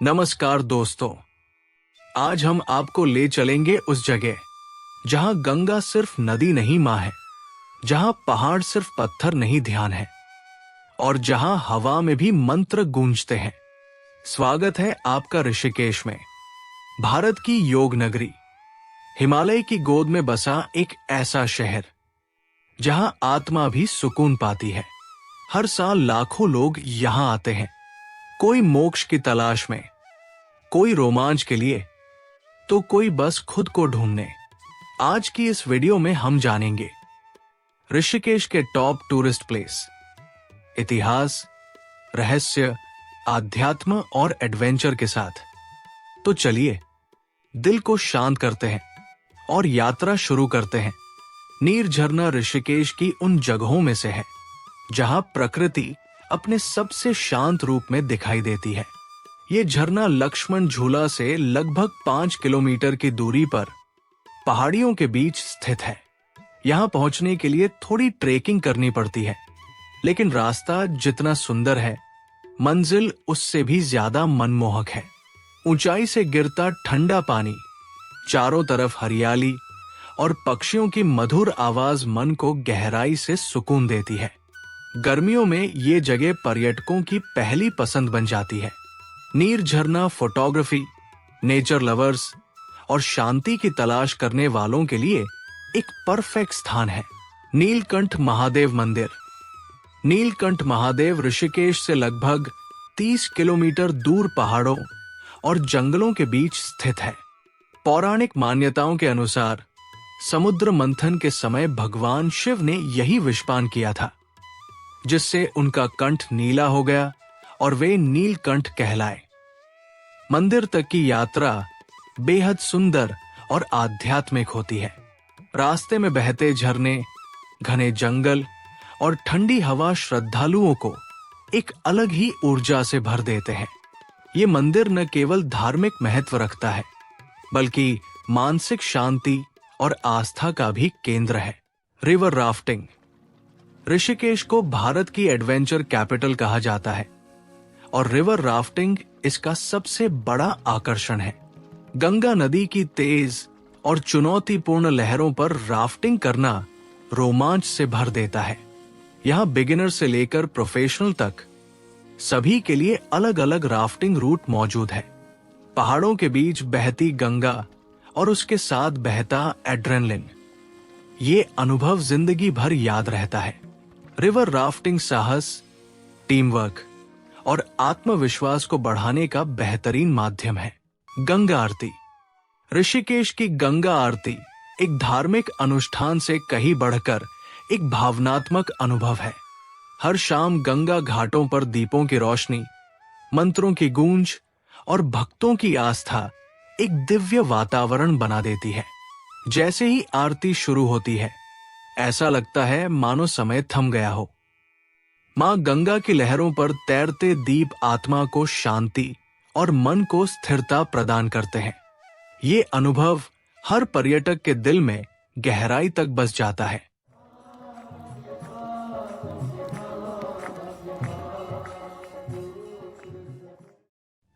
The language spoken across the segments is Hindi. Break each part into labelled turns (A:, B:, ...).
A: नमस्कार दोस्तों, आज हम आपको ले चलेंगे उस जगह जहां गंगा सिर्फ नदी नहीं मां है, जहां पहाड़ सिर्फ पत्थर नहीं ध्यान है और जहां हवा में भी मंत्र गूंजते हैं। स्वागत है आपका ऋषिकेश में, भारत की योग नगरी, हिमालय की गोद में बसा एक ऐसा शहर जहां आत्मा भी सुकून पाती है। हर साल लाखों लोग यहां आते हैं, कोई मोक्ष की तलाश में, कोई रोमांच के लिए, तो कोई बस खुद को ढूंढने। आज की इस वीडियो में हम जानेंगे ऋषिकेश के टॉप टूरिस्ट प्लेस, इतिहास, रहस्य, आध्यात्म और एडवेंचर के साथ। तो चलिए दिल को शांत करते हैं और यात्रा शुरू करते हैं। नीर झरना ऋषिकेश की उन जगहों में से है जहां प्रकृति अपने सबसे शांत रूप में दिखाई देती है। ये झरना लक्ष्मण झूला से लगभग 5 किलोमीटर की दूरी पर पहाड़ियों के बीच स्थित है। यहां पहुंचने के लिए थोड़ी ट्रेकिंग करनी पड़ती है, लेकिन रास्ता जितना सुंदर है, मंजिल उससे भी ज्यादा मनमोहक है। ऊंचाई से गिरता ठंडा पानी, चारों तरफ हरियाली और पक्षियों की मधुर आवाज मन को गहराई से सुकून देती है। गर्मियों में ये जगह पर्यटकों की पहली पसंद बन जाती है। नीर झरना फोटोग्राफी, नेचर लवर्स और शांति की तलाश करने वालों के लिए एक परफेक्ट स्थान है। नीलकंठ महादेव मंदिर। नीलकंठ महादेव ऋषिकेश से लगभग 30 किलोमीटर दूर पहाड़ों और जंगलों के बीच स्थित है। पौराणिक मान्यताओं के अनुसार समुद्र मंथन के समय भगवान शिव ने यही विषपान किया था, जिससे उनका कंठ नीला हो गया और वे नीलकंठ कहलाए। मंदिर तक की यात्रा बेहद सुंदर और आध्यात्मिक होती है। रास्ते में बहते झरने, घने जंगल और ठंडी हवा श्रद्धालुओं को एक अलग ही ऊर्जा से भर देते हैं। ये मंदिर न केवल धार्मिक महत्व रखता है, बल्कि मानसिक शांति और आस्था का भी केंद्र है। River rafting. ऋषिकेश को भारत की एडवेंचर कैपिटल कहा जाता है और रिवर राफ्टिंग इसका सबसे बड़ा आकर्षण है। गंगा नदी की तेज और चुनौतीपूर्ण लहरों पर राफ्टिंग करना रोमांच से भर देता है। यहाँ बिगिनर से लेकर प्रोफेशनल तक सभी के लिए अलग अलग राफ्टिंग रूट मौजूद है। पहाड़ों के बीच बहती गंगा और उसके साथ बहता एड्रेनलिन, ये अनुभव जिंदगी भर याद रहता है। रिवर राफ्टिंग साहस, टीम वर्क और आत्मविश्वास को बढ़ाने का बेहतरीन माध्यम है। गंगा आरती। ऋषिकेश की गंगा आरती एक धार्मिक अनुष्ठान से कहीं बढ़कर एक भावनात्मक अनुभव है। हर शाम गंगा घाटों पर दीपों की रोशनी, मंत्रों की गूंज और भक्तों की आस्था एक दिव्य वातावरण बना देती है। जैसे ही आरती शुरू होती है, ऐसा लगता है मानो समय थम गया हो। मां गंगा की लहरों पर तैरते दीप आत्मा को शांति और मन को स्थिरता प्रदान करते हैं। ये अनुभव हर पर्यटक के दिल में गहराई तक बस जाता है।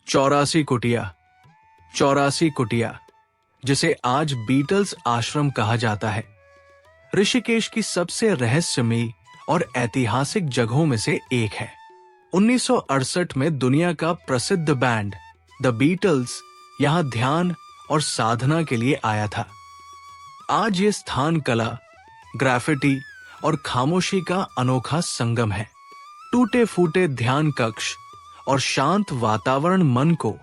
A: चौरासी कुटिया। चौरासी कुटिया, जिसे आज बीटल्स आश्रम कहा जाता है, ऋषिकेश की सबसे रहस्यमयी और ऐतिहासिक जगहों में से एक है। 1968 में दुनिया का प्रसिद्ध बैंड द बीटल्स यहां ध्यान और साधना के लिए आया था। आज ये स्थान कला, ग्राफिटी और खामोशी का अनोखा संगम है। टूटे फूटे ध्यान कक्ष और शांत वातावरण मन को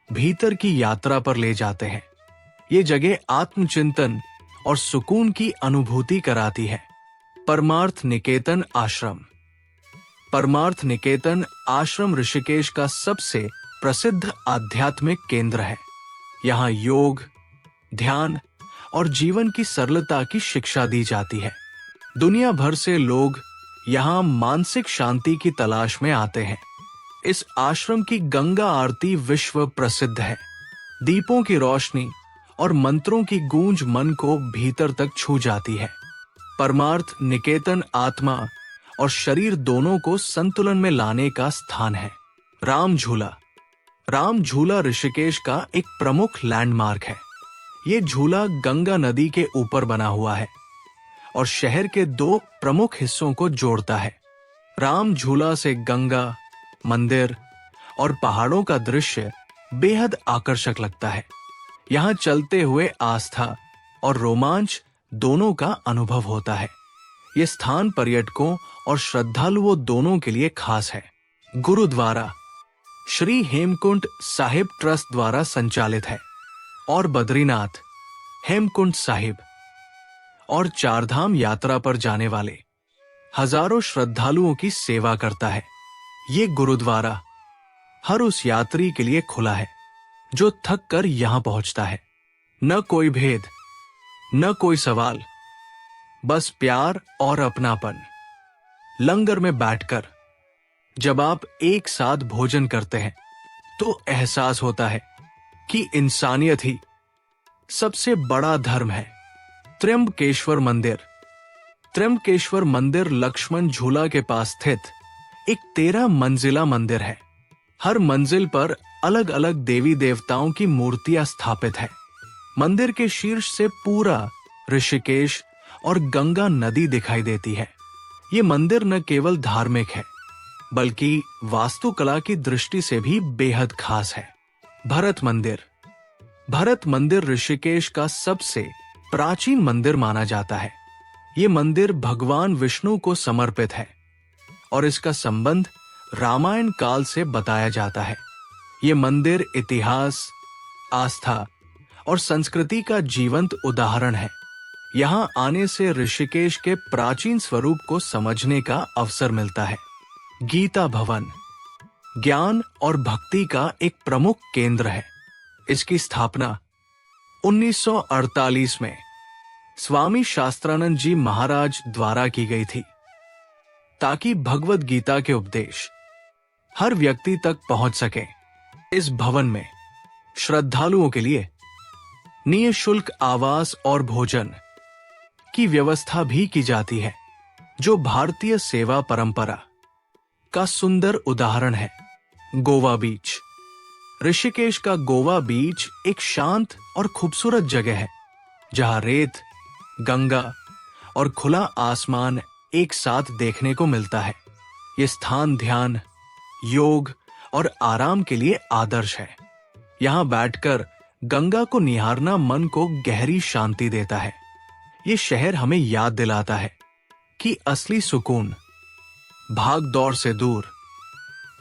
A: भीतर की यात्रा पर ले जाते हैं। ये जगह आत्मचिंतन और सुकून की अनुभूति कराती है। परमार्थ निकेतन आश्रम। परमार्थ निकेतन आश्रम ऋषिकेश का सबसे प्रसिद्ध आध्यात्मिक केंद्र है। यहाँ योग, ध्यान और जीवन की सरलता की शिक्षा दी जाती है। दुनिया भर से लोग यहाँ मानसिक शांति की तलाश में आते हैं। इस आश्रम की गंगा आरती विश्व प्रसिद्ध है। दीपों की रोशनी और मंत्रों की गूंज मन को भीतर तक छू जाती है। परमार्थ निकेतन आत्मा और शरीर दोनों को संतुलन में लाने का स्थान है। राम झूला। राम झूला ऋषिकेश का एक प्रमुख लैंडमार्क है। ये झूला गंगा नदी के ऊपर बना हुआ है और शहर के दो प्रमुख हिस्सों को जोड़ता है। राम झूला से गंगा, मंदिर और पहाड़ों का दृश्य बेहद आकर्षक लगता है। यहाँ चलते हुए आस्था और रोमांच दोनों का अनुभव होता है। ये स्थान पर्यटकों और श्रद्धालुओं दोनों के लिए खास है। गुरुद्वारा श्री हेमकुंड साहिब ट्रस्ट द्वारा संचालित है और बद्रीनाथ, हेमकुंड साहिब और चारधाम यात्रा पर जाने वाले हजारों श्रद्धालुओं की सेवा करता है। ये गुरुद्वारा हर उस यात्री के लिए खुला है जो थक कर यहां पहुंचता है। न कोई भेद, न कोई सवाल, बस प्यार और अपनापन। लंगर में बैठकर जब आप एक साथ भोजन करते हैं तो एहसास होता है कि इंसानियत ही सबसे बड़ा धर्म है। त्र्यंबकेश्वर मंदिर। त्र्यंबकेश्वर मंदिर लक्ष्मण झूला के पास स्थित एक 13 मंजिला मंदिर है। हर मंजिल पर अलग अलग देवी देवताओं की मूर्तियां स्थापित है। मंदिर के शीर्ष से पूरा ऋषिकेश और गंगा नदी दिखाई देती है। ये मंदिर न केवल धार्मिक है बल्कि वास्तुकला की दृष्टि से भी बेहद खास है। भरत मंदिर। भरत मंदिर ऋषिकेश का सबसे प्राचीन मंदिर माना जाता है। ये मंदिर भगवान विष्णु को समर्पित है और इसका संबंध रामायण काल से बताया जाता है। ये मंदिर इतिहास, आस्था और संस्कृति का जीवंत उदाहरण है। यहाँ आने से ऋषिकेश के प्राचीन स्वरूप को समझने का अवसर मिलता है। गीता भवन ज्ञान और भक्ति का एक प्रमुख केंद्र है। इसकी स्थापना 1948 में स्वामी शास्त्रानंद जी महाराज द्वारा की गई थी ताकि भगवद गीता के उपदेश हर व्यक्ति तक पहुंच सके। इस भवन में श्रद्धालुओं के लिए निःशुल्क आवास और भोजन की व्यवस्था भी की जाती है, जो भारतीय सेवा परंपरा का सुंदर उदाहरण है। गोवा बीच। ऋषिकेश का गोवा बीच एक शांत और खूबसूरत जगह है जहां रेत, गंगा और खुला आसमान एक साथ देखने को मिलता है। ये स्थान ध्यान, योग और आराम के लिए आदर्श है। यहां बैठकर गंगा को निहारना मन को गहरी शांति देता है। ये शहर हमें याद दिलाता है कि असली सुकून भाग दौड़ से दूर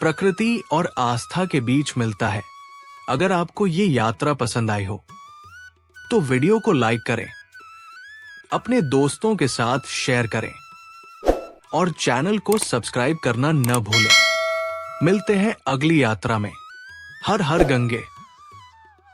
A: प्रकृति और आस्था के बीच मिलता है। अगर आपको ये यात्रा पसंद आई हो तो वीडियो को लाइक करें, अपने दोस्तों के साथ शेयर करें और चैनल को सब्सक्राइब करना न भूलें। मिलते हैं अगली यात्रा में। हर हर गंगे।